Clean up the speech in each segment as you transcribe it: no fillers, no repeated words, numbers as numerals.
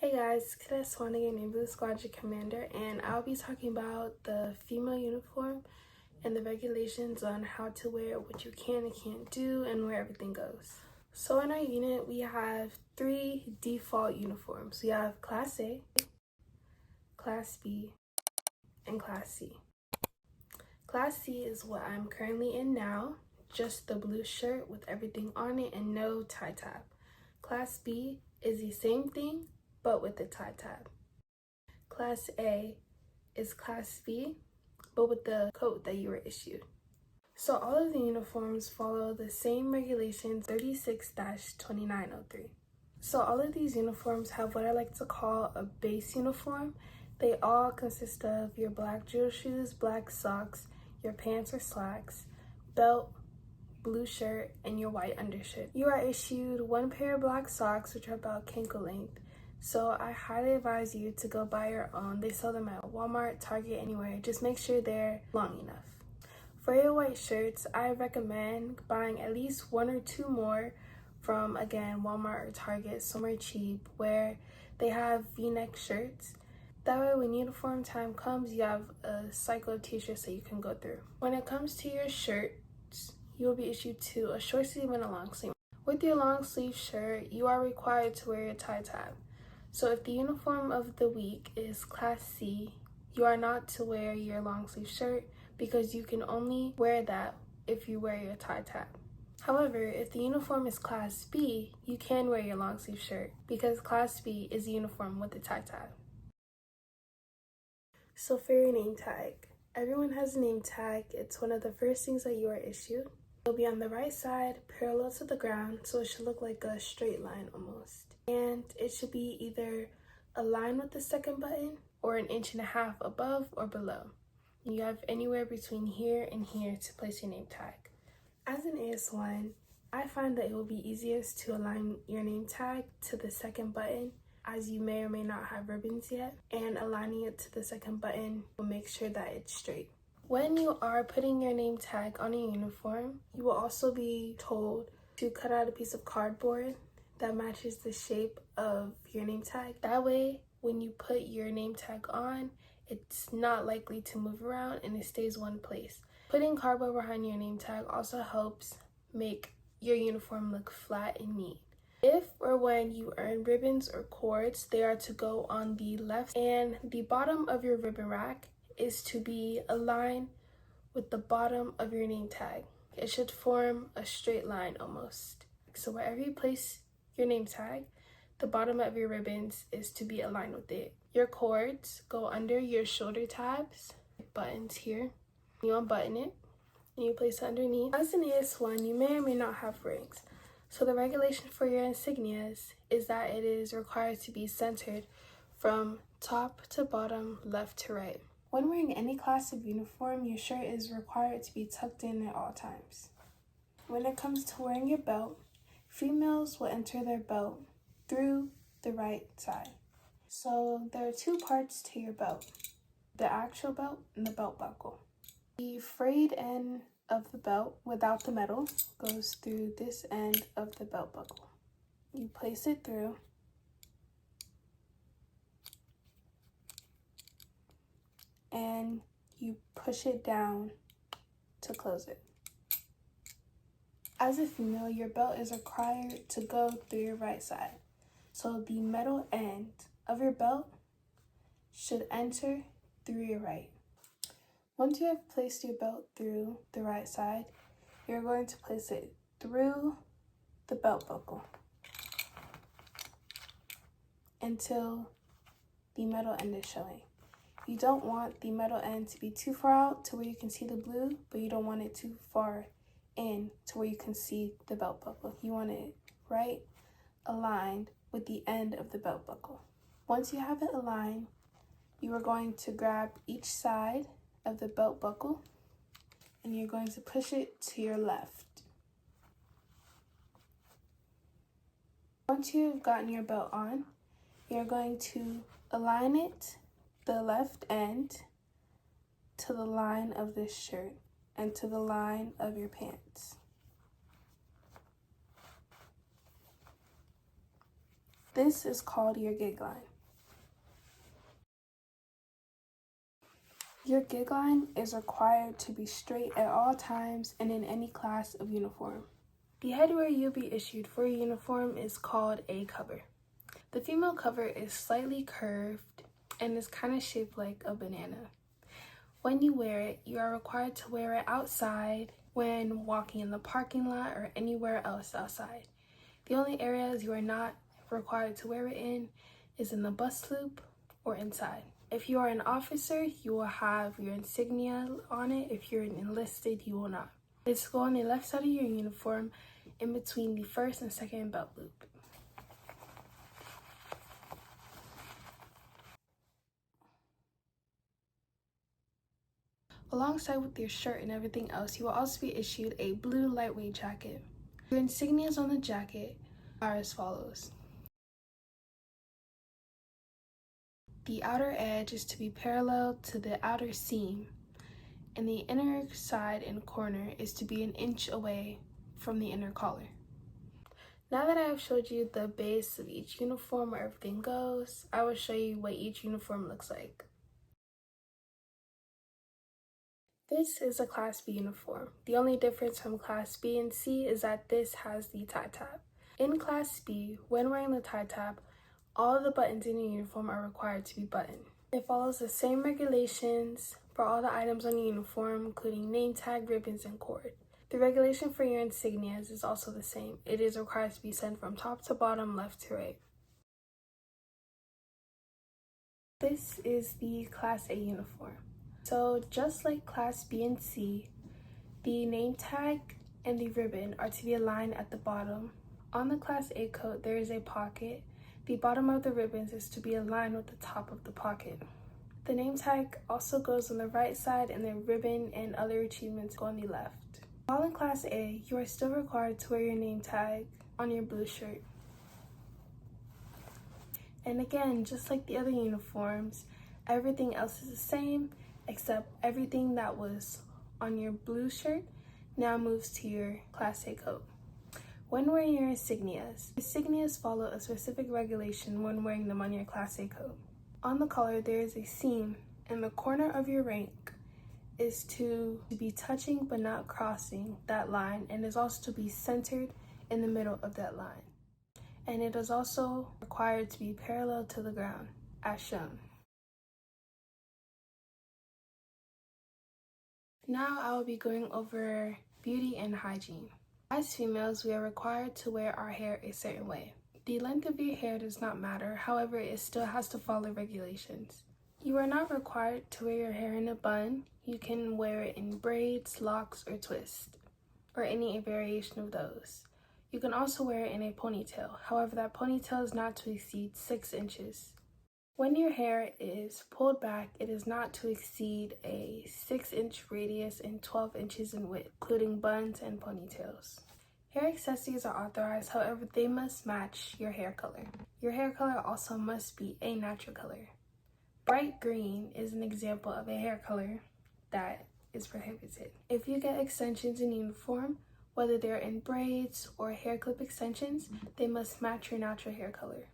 Hey guys, Cadet Swanigan, your Blue Squadron Commander, and I'll be talking about the female uniform and the regulations on how to wear, what you can and can't do, and where everything goes. So in our unit, we have 3 default uniforms. We have Class A, Class B, and Class C. Class C is what I'm currently in now, just the blue shirt with everything on it and no tie tab. Class B is the same thing, but with the tie tab. Class A is Class B, but with the coat that you were issued. So all of the uniforms follow the same regulations 36-2903. So all of these uniforms have what I like to call a base uniform. They all consist of your black drill shoes, black socks, your pants or slacks, belt, blue shirt, and your white undershirt. You are issued 1 pair of black socks, which are about ankle length. So I highly advise you to go buy your own. They sell them at Walmart, Target, anywhere. Just make sure they're long enough. For your white shirts, I recommend buying at least 1 or 2 more from, again, Walmart or Target, somewhere cheap, where they have V-neck shirts. That way, when uniform time comes, you have a cycle of t-shirts that you can go through. When it comes to your shirts, you will be issued 2, a short sleeve and a long sleeve. With your long sleeve shirt, you are required to wear your tie tab. So if the uniform of the week is Class C, you are not to wear your long sleeve shirt because you can only wear that if you wear your tie tab. However, if the uniform is Class B, you can wear your long sleeve shirt because Class B is the uniform with the tie tab. So for your name tag, everyone has a name tag. It's one of the first things that you are issued. It'll be on the right side, parallel to the ground, so it should look like a straight line almost. And it should be either aligned with the second button or 1.5 inches above or below. And you have anywhere between here and here to place your name tag. As an AS1, I find that it will be easiest to align your name tag to the second button, as you may or may not have ribbons yet, and aligning it to the second button will make sure that it's straight. When you are putting your name tag on a uniform, you will also be told to cut out a piece of cardboard that matches the shape of your name tag. That way, when you put your name tag on, it's not likely to move around and it stays one place. Putting cardboard behind your name tag also helps make your uniform look flat and neat. If or when you earn ribbons or cords, they are to go on the left, and the bottom of your ribbon rack is to be aligned with the bottom of your name tag. It should form a straight line almost. So wherever you place your name tag, the bottom of your ribbons is to be aligned with it. Your cords go under your shoulder tabs, buttons here. You unbutton it and you place it underneath. As an AS1, you may or may not have rings. So the regulation for your insignias is that it is required to be centered from top to bottom, left to right. When wearing any class of uniform, your shirt is required to be tucked in at all times. When it comes to wearing your belt, females will enter their belt through the right side. So there are 2 parts to your belt, the actual belt and the belt buckle. The frayed end of the belt without the metal goes through this end of the belt buckle. You place it through and you push it down to close it. As a female, your belt is required to go through your right side. So the metal end of your belt should enter through your right. Once you have placed your belt through the right side, you're going to place it through the belt buckle until the metal end is showing. You don't want the metal end to be too far out to where you can see the blue, but you don't want it too far in to where you can see the belt buckle. You want it right aligned with the end of the belt buckle. Once you have it aligned, you are going to grab each side of the belt buckle and you're going to push it to your left. Once you've gotten your belt on, you're going to align it, the left end, to the line of this shirt and to the line of your pants. This is called your gig line. Your gig line is required to be straight at all times and in any class of uniform. The headwear you'll be issued for your uniform is called a cover. The female cover is slightly curved and is kind of shaped like a banana. When you wear it, you are required to wear it outside when walking in the parking lot or anywhere else outside. The only areas you are not required to wear it in is in the bus loop or inside. If you are an officer, you will have your insignia on it. If you're an enlisted, you will not. It's go on the left side of your uniform in between the first and second belt loop. Alongside with your shirt and everything else, you will also be issued a blue lightweight jacket. Your insignias on the jacket are as follows. The outer edge is to be parallel to the outer seam, and the inner side and corner is to be an inch away from the inner collar. Now that I have showed you the base of each uniform where everything goes, I will show you what each uniform looks like. This is a Class B uniform. The only difference from Class B and C is that this has the tie tab. In Class B, when wearing the tie tab, all the buttons in your uniform are required to be buttoned. It follows the same regulations for all the items on the uniform, including name tag, ribbons, and cord. The regulation for your insignias is also the same. It is required to be sent from top to bottom, left to right. This is the Class A uniform. So just like Class B and C, the name tag and the ribbon are to be aligned at the bottom. On the Class A coat, there is a pocket. The bottom of the ribbons is to be aligned with the top of the pocket. The name tag also goes on the right side and the ribbon and other achievements go on the left. While in Class A, you are still required to wear your name tag on your blue shirt. And again, just like the other uniforms, everything else is the same, except everything that was on your blue shirt now moves to your Class A coat. When wearing your insignias follow a specific regulation when wearing them on your Class A coat. On the collar, there is a seam, and the corner of your rank is to be touching but not crossing that line, and is also to be centered in the middle of that line. And it is also required to be parallel to the ground, as shown. Now I will be going over beauty and hygiene. As females, we are required to wear our hair a certain way. The length of your hair does not matter, however, it still has to follow regulations. You are not required to wear your hair in a bun. You can wear it in braids, locks, or twists, or any variation of those. You can also wear it in a ponytail. However, that ponytail is not to exceed 6 inches. When your hair is pulled back, it is not to exceed a 6-inch radius and 12 inches in width, including buns and ponytails. Hair accessories are authorized, however, they must match your hair color. Your hair color also must be a natural color. Bright green is an example of a hair color that is prohibited. If you get extensions in uniform, whether they're in braids or hair clip extensions, they must match your natural hair color.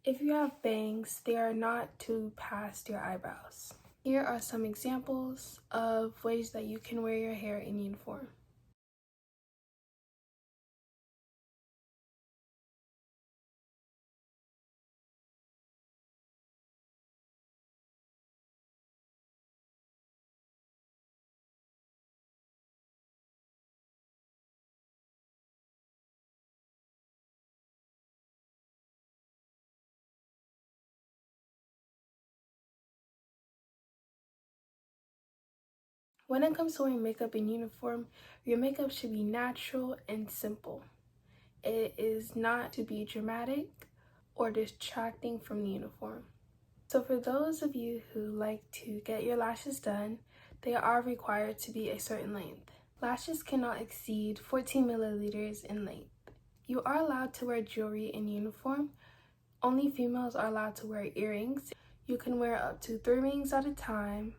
If you have bangs, they are not to past your eyebrows. Here are some examples of ways that you can wear your hair in uniform. When it comes to wearing makeup in uniform, your makeup should be natural and simple. It is not to be dramatic or distracting from the uniform. So for those of you who like to get your lashes done, they are required to be a certain length. Lashes cannot exceed 14 milliliters in length. You are allowed to wear jewelry in uniform. Only females are allowed to wear earrings. You can wear up to 3 rings at a time.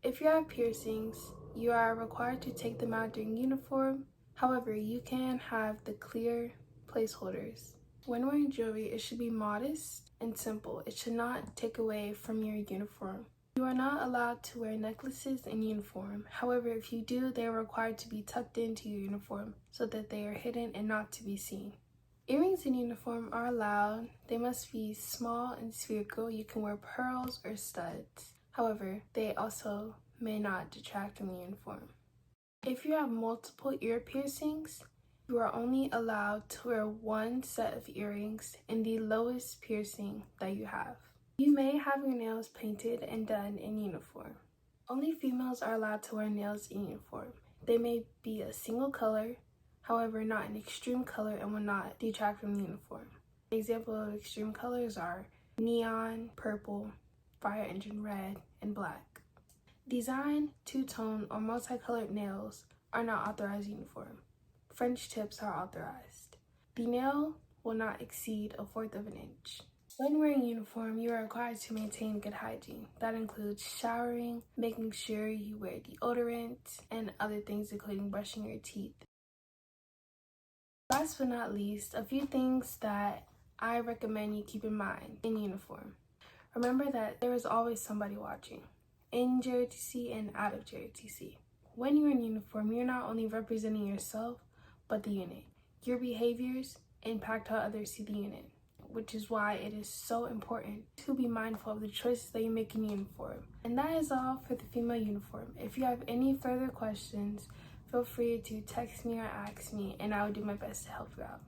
If you have piercings, you are required to take them out during uniform. However, you can have the clear placeholders. When wearing jewelry, it should be modest and simple. It should not take away from your uniform. You are not allowed to wear necklaces in uniform. However, if you do, they are required to be tucked into your uniform so that they are hidden and not to be seen. Earrings in uniform are allowed. They must be small and spherical. You can wear pearls or studs. However, they also may not detract from the uniform. If you have multiple ear piercings, you are only allowed to wear one set of earrings in the lowest piercing that you have. You may have your nails painted and done in uniform. Only females are allowed to wear nails in uniform. They may be a single color, however not an extreme color, and will not detract from the uniform. Examples of extreme colors are neon, purple, fire engine red, and black. Design, two-tone, or multicolored nails are not authorized in uniform. French tips are authorized. The nail will not exceed 1/4 of an inch. When wearing uniform, you are required to maintain good hygiene. That includes showering, making sure you wear deodorant, and other things including brushing your teeth. Last but not least, a few things that I recommend you keep in mind in uniform. Remember that there is always somebody watching, in JROTC and out of JROTC. When you're in uniform, you're not only representing yourself, but the unit. Your behaviors impact how others see the unit, which is why it is so important to be mindful of the choices that you make in uniform. And that is all for the female uniform. If you have any further questions, feel free to text me or ask me, and I will do my best to help you out.